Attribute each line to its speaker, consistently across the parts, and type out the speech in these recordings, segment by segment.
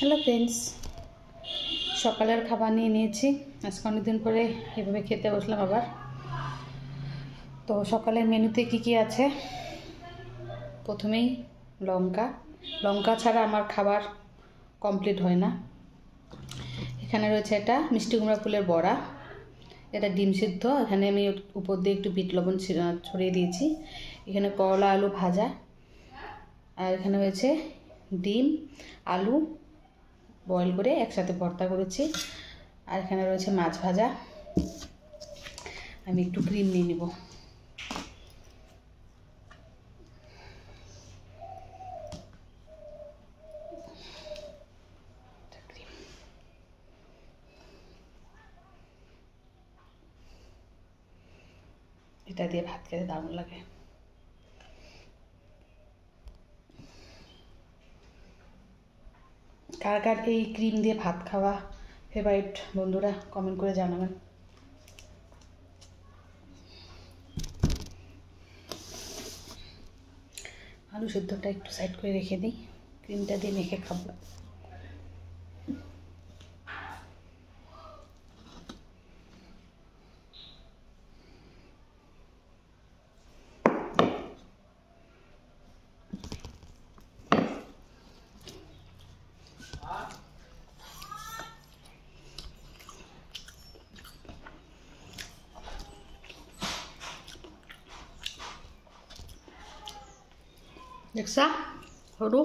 Speaker 1: Hello friends, সকালের খাবার নিয়ে নিয়েছি। আজকে অনেকদিন পরে এভাবে খেতে বসলাম আবার। তো সকালের মেনুতে কি আছে, প্রথমেই লঙ্কা ছাড়া আমার খাবার কমপ্লিট হয় না। এখানে রয়েছে এটা মিষ্টি কুমড়া ফুলের বড়া, এটা ডিম সিদ্ধ, এখানে আমি উপর দিয়ে একটু বিট লবণ ছড়িয়ে দিয়েছি। এখানে করলা আলু ভাজা, আর এখানে রয়েছে ডিম আলু বয়েল করে একসাথে ভর্তা করেছি, আর এখানে রয়েছে মাছ ভাজা। আমি একটু ক্রিম নিয়ে নিব। এটা দিয়ে ভাত খেতে দারুণ লাগে। কার কার এই ক্রিম দিয়ে ভাত খাওয়া ফেভারিট বন্ধুরা কমেন্ট করে জানাবেন। আলু সেদ্ধটা একটু সাইড করে রেখে দিই, ক্রিমটা দিয়ে মেখে খাবো। দেখছা সরু,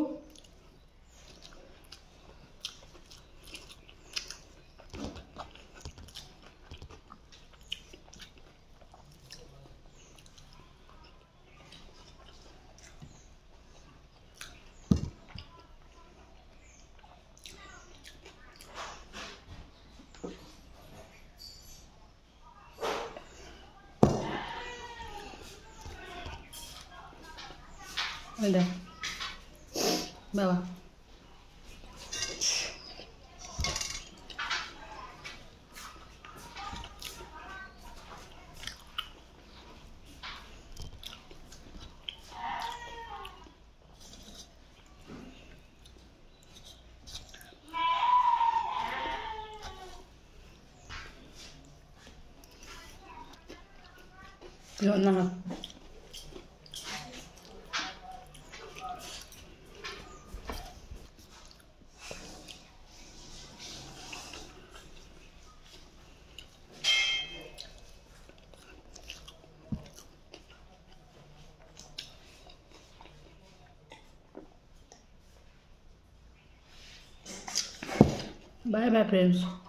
Speaker 1: দেখ বাবা। না bye bye friends.